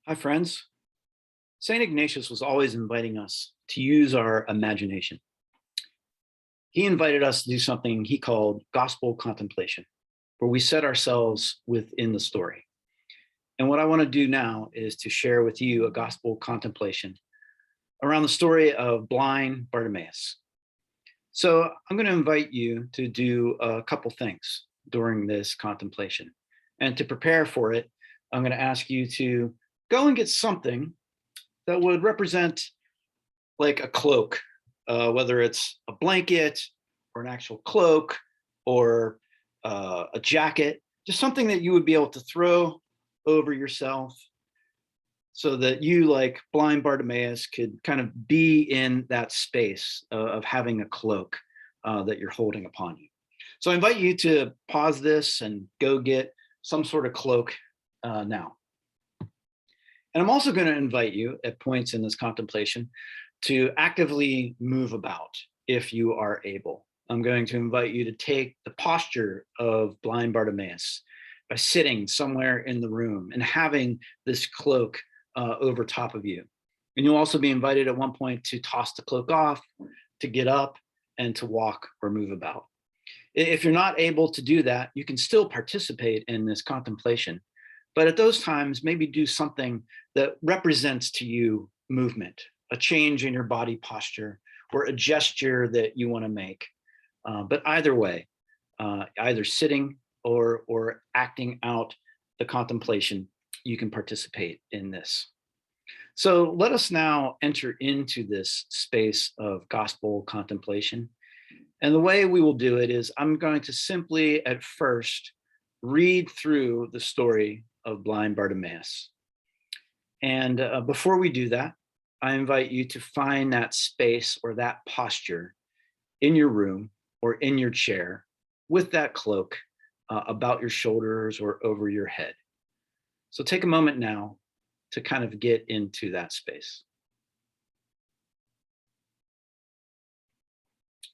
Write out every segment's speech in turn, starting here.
Hi, friends. St. Ignatius was always inviting us to use our imagination. He invited us to do something he called Gospel Contemplation, where we set ourselves within the story. And what I want to do now is to share with you a Gospel Contemplation around the story of blind Bartimaeus. So I'm going to invite you to do a couple things during this contemplation. And to prepare for it, I'm going to ask you to go and get something that would represent like a cloak, whether it's a blanket or an actual cloak or a jacket, just something that you would be able to throw over yourself so that you, like blind Bartimaeus, could kind of be in that space of having a cloak that you're holding upon you. So I invite you to pause this and go get some sort of cloak now. And I'm also going to invite you at points in this contemplation to actively move about if you are able. I'm going to invite you to take the posture of blind Bartimaeus by sitting somewhere in the room and having this cloak over top of you. And you'll also be invited at one point to toss the cloak off, to get up, and to walk or move about. If you're not able to do that, you can still participate in this contemplation. But at those times, maybe do something that represents to you movement, a change in your body posture, or a gesture that you want to make. But either way, either sitting or acting out the contemplation, you can participate in this. So let us now enter into this space of gospel contemplation. And the way we will do it is I'm going to simply at first read through the story of blind Bartimaeus. And before we do that, I invite you to find that space or that posture in your room or in your chair with that cloak about your shoulders or over your head. So take a moment now to kind of get into that space.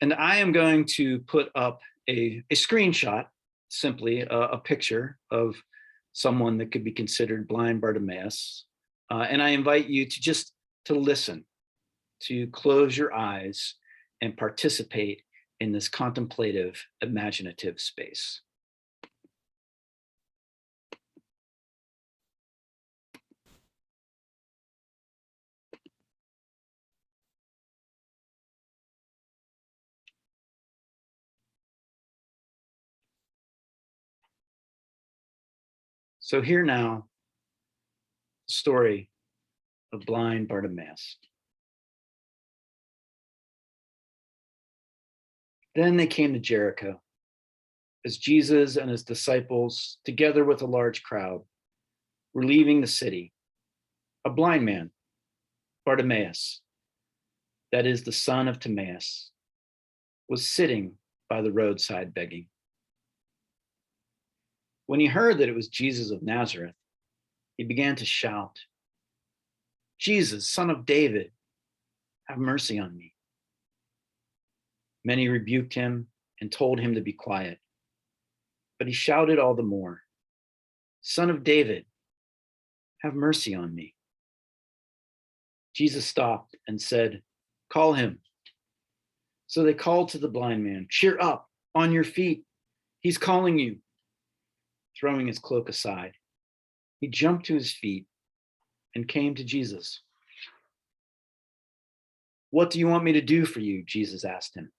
And I am going to put up a screenshot, simply a picture of someone that could be considered blind Bartimaeus. And I invite you to just to listen, to close your eyes and participate in this contemplative, imaginative space. So here now, the story of blind Bartimaeus. Then they came to Jericho, as Jesus and his disciples, together with a large crowd, were leaving the city. A blind man, Bartimaeus, that is the son of Timaeus, was sitting by the roadside begging. When he heard that it was Jesus of Nazareth, he began to shout, "Jesus, son of David, have mercy on me." Many rebuked him and told him to be quiet, but he shouted all the more, "Son of David, have mercy on me." Jesus stopped and said, "Call him." So they called to the blind man, "Cheer up, on your feet, he's calling you." Throwing his cloak aside, he jumped to his feet and came to Jesus. "What do you want me to do for you?" Jesus asked him.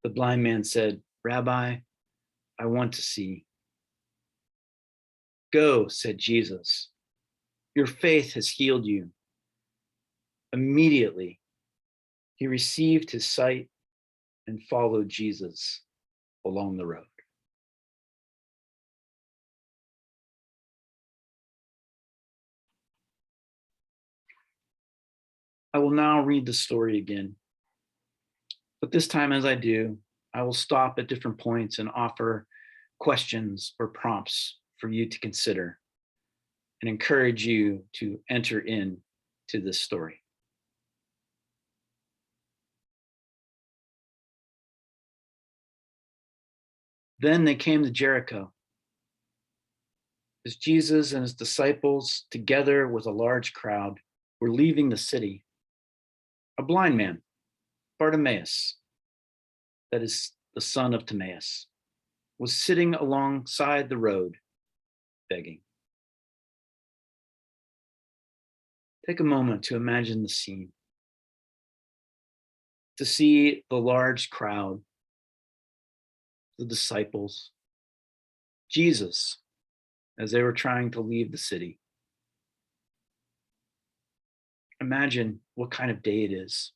The blind man said, "Rabbi, I want to see." "Go," said Jesus. "Your faith has healed you." Immediately, he received his sight and followed Jesus along the road. I will now read the story again. But this time, as I do, I will stop at different points and offer questions or prompts for you to consider and encourage you to enter into this story. Then they came to Jericho. As Jesus and his disciples, together with a large crowd, were leaving the city, a blind man, Bartimaeus, that is the son of Timaeus, was sitting alongside the road begging. Take a moment to imagine the scene, to see the large crowd, the disciples, Jesus, as they were trying to leave the city. Imagine what kind of day it is.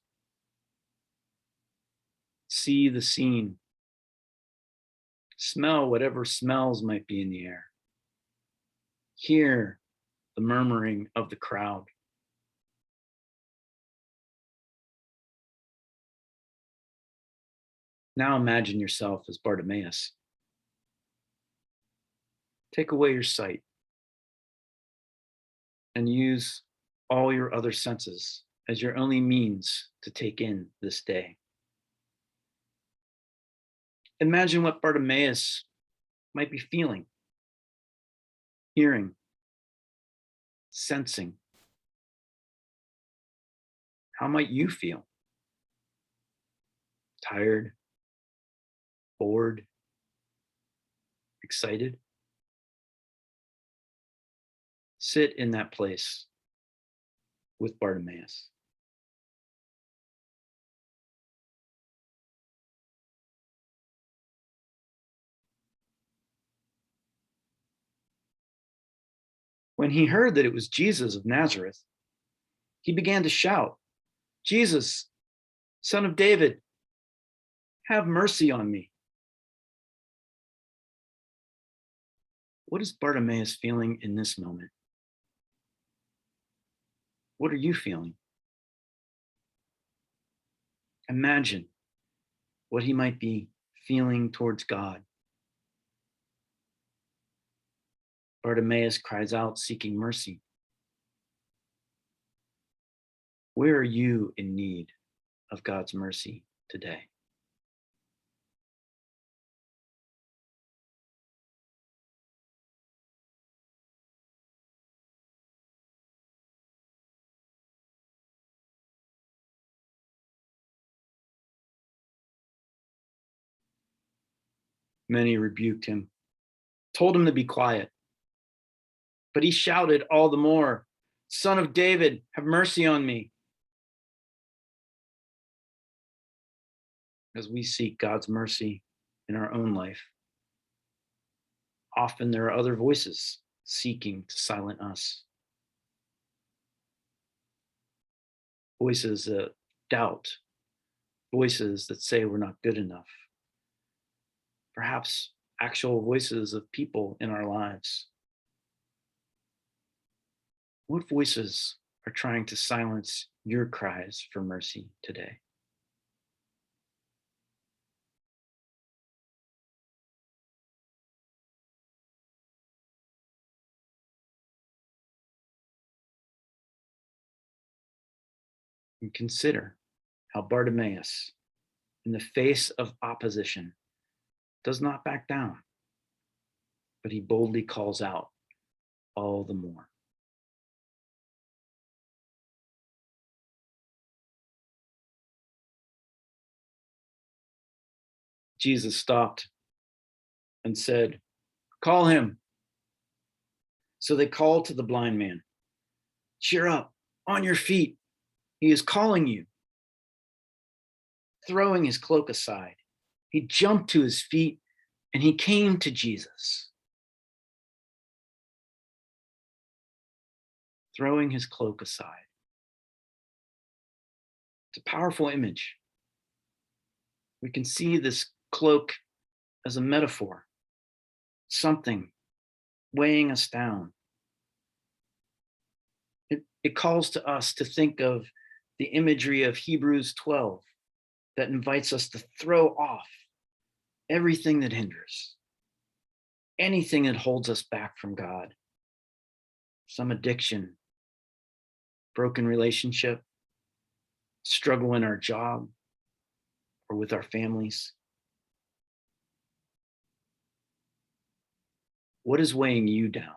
See the scene. Smell whatever smells might be in the air. Hear the murmuring of the crowd. Now imagine yourself as Bartimaeus. Take away your sight and use all your other senses as your only means to take in this day. Imagine what Bartimaeus might be feeling, hearing, sensing. How might you feel? Tired, bored, excited? Sit in that place with Bartimaeus. When he heard that it was Jesus of Nazareth, he began to shout, "Jesus, Son of David, have mercy on me." What is Bartimaeus feeling in this moment? What are you feeling? Imagine what he might be feeling towards God. Bartimaeus cries out, seeking mercy. Where are you in need of God's mercy today? Many rebuked him, told him to be quiet. But he shouted all the more, "Son of David, have mercy on me." As we seek God's mercy in our own life, often there are other voices seeking to silence us. Voices that doubt, voices that say we're not good enough. Perhaps actual voices of people in our lives. What voices are trying to silence your cries for mercy today? And consider how Bartimaeus, in the face of opposition, does not back down, but he boldly calls out all the more. Jesus stopped and said, "Call him." So they called to the blind man, "Cheer up, on your feet. He is calling you." Throwing his cloak aside, he jumped to his feet and he came to Jesus. Throwing his cloak aside. It's a powerful image. We can see this cloak as a metaphor, something weighing us down. It calls to us to think of the imagery of Hebrews 12 that invites us to throw off everything that hinders, anything that holds us back from God, some addiction, broken relationship, struggle in our job or with our families. What is weighing you down?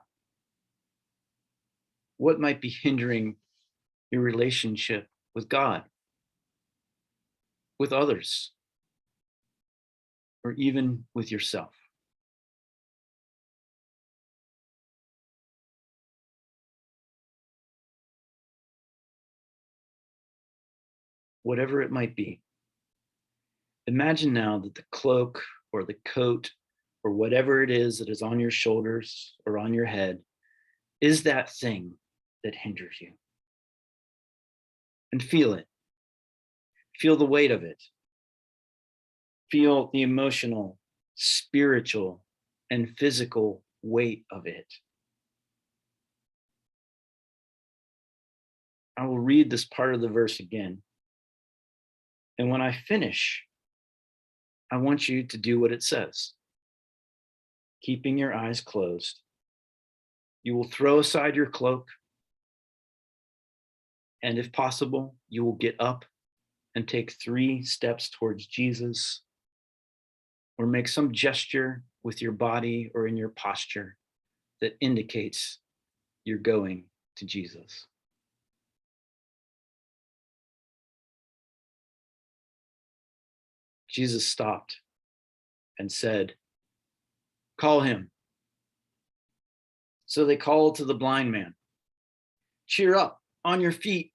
What might be hindering your relationship with God, with others, or even with yourself? Whatever it might be, imagine now that the cloak or the coat or whatever it is that is on your shoulders or on your head is that thing that hinders you. And feel it. Feel the weight of it. Feel the emotional, spiritual, and physical weight of it. I will read this part of the verse again. And when I finish, I want you to do what it says. Keeping your eyes closed, you will throw aside your cloak, and if possible, you will get up and take 3 steps towards Jesus, or make some gesture with your body or in your posture that indicates you're going to Jesus. Jesus stopped and said, "Call him." So they called to the blind man, "Cheer up, on your feet,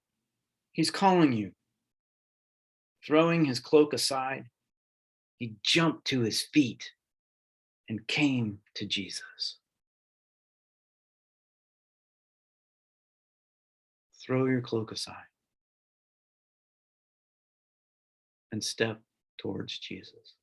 he's calling you." Throwing his cloak aside, he jumped to his feet and came to Jesus. Throw your cloak aside and step towards Jesus.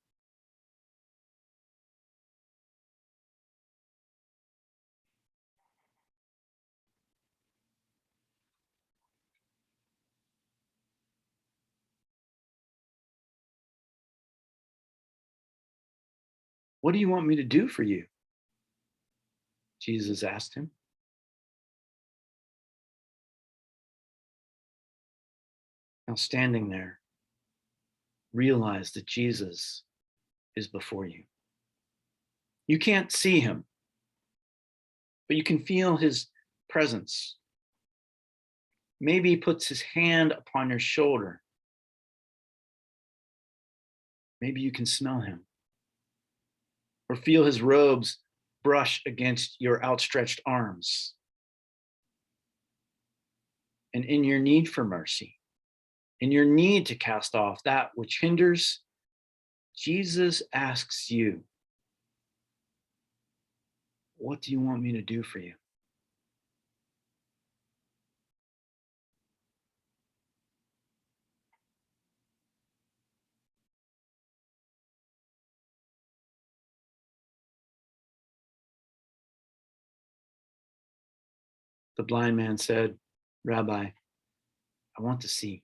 "What do you want me to do for you?" Jesus asked him. Now, standing there, realize that Jesus is before you. You can't see him, but you can feel his presence. Maybe he puts his hand upon your shoulder. Maybe you can smell him or feel his robes brush against your outstretched arms. And in your need for mercy, in your need to cast off that which hinders, Jesus asks you, "What do you want me to do for you?" The blind man said, "Rabbi, I want to see."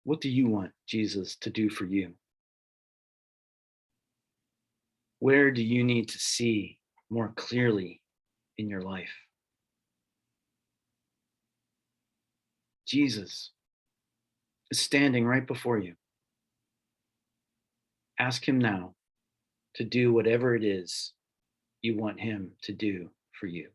What do you want Jesus to do for you? Where do you need to see more clearly in your life? Jesus is standing right before you. Ask him now to do whatever it is you want him to do for you.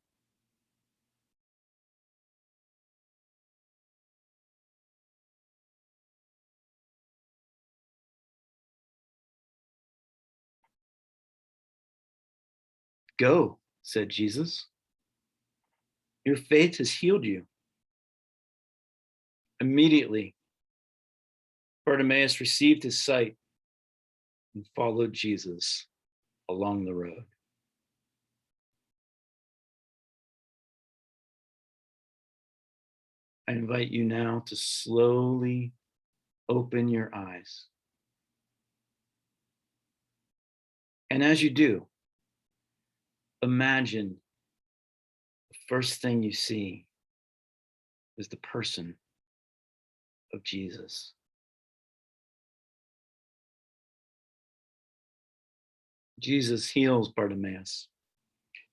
"Go," said Jesus. "Your faith has healed you." Immediately, Bartimaeus received his sight and followed Jesus along the road. I invite you now to slowly open your eyes. And as you do, imagine the first thing you see is the person of Jesus. Jesus heals Bartimaeus.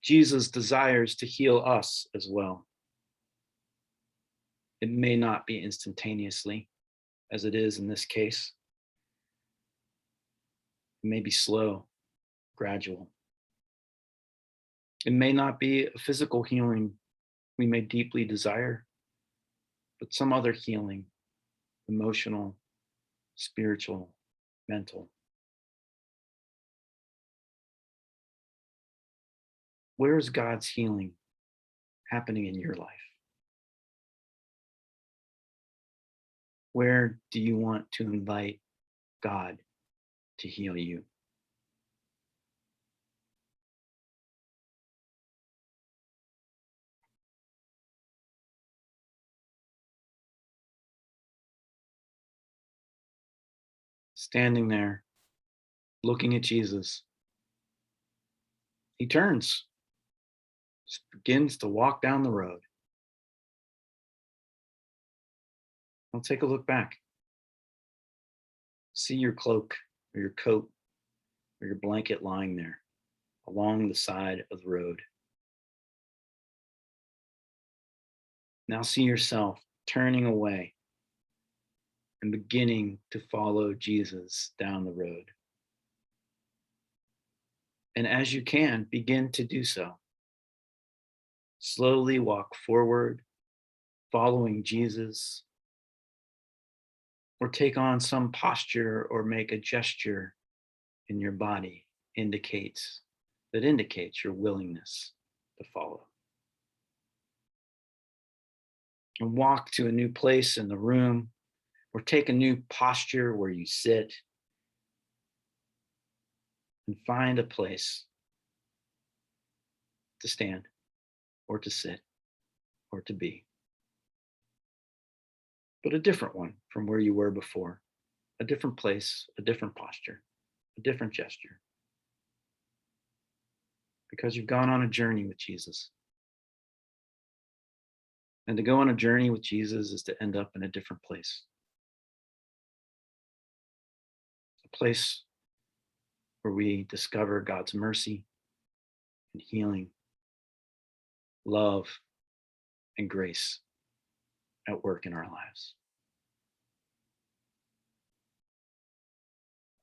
Jesus desires to heal us as well. It may not be instantaneously, as it is in this case. It may be slow, gradual. It may not be a physical healing we may deeply desire, but some other healing, emotional, spiritual, mental. Where is God's healing happening in your life? Where do you want to invite God to heal you? Standing there, looking at Jesus, he turns, just begins to walk down the road. Don't take a look back. See your cloak or your coat or your blanket lying there along the side of the road. Now see yourself turning away and beginning to follow Jesus down the road. And as you can, begin to do so. Slowly walk forward, following Jesus, or take on some posture or make a gesture in your body that indicates your willingness to follow. And walk to a new place in the room, or take a new posture where you sit, and find a place to stand or to sit or to be, but a different one from where you were before, a different place, a different posture, a different gesture, because you've gone on a journey with Jesus. And to go on a journey with Jesus is to end up in a different place, a place where we discover God's mercy and healing, love and grace at work in our lives.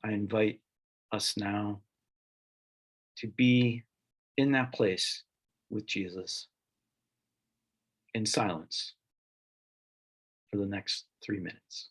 I invite us now to be in that place with Jesus in silence for the next 3 minutes.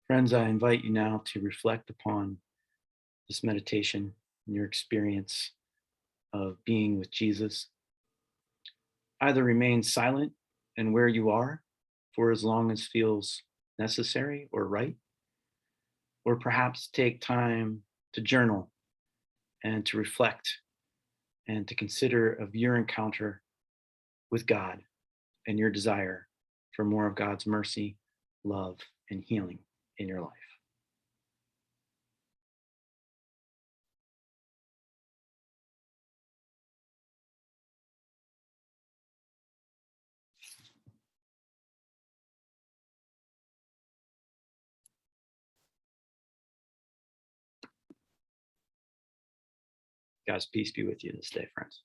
Friends, I invite you now to reflect upon this meditation and your experience of being with Jesus. Either remain silent and where you are for as long as feels necessary or right, or perhaps take time to journal and to reflect and to consider of your encounter with God and your desire for more of God's mercy, love, and healing in your life. God's peace be with you this day, friends.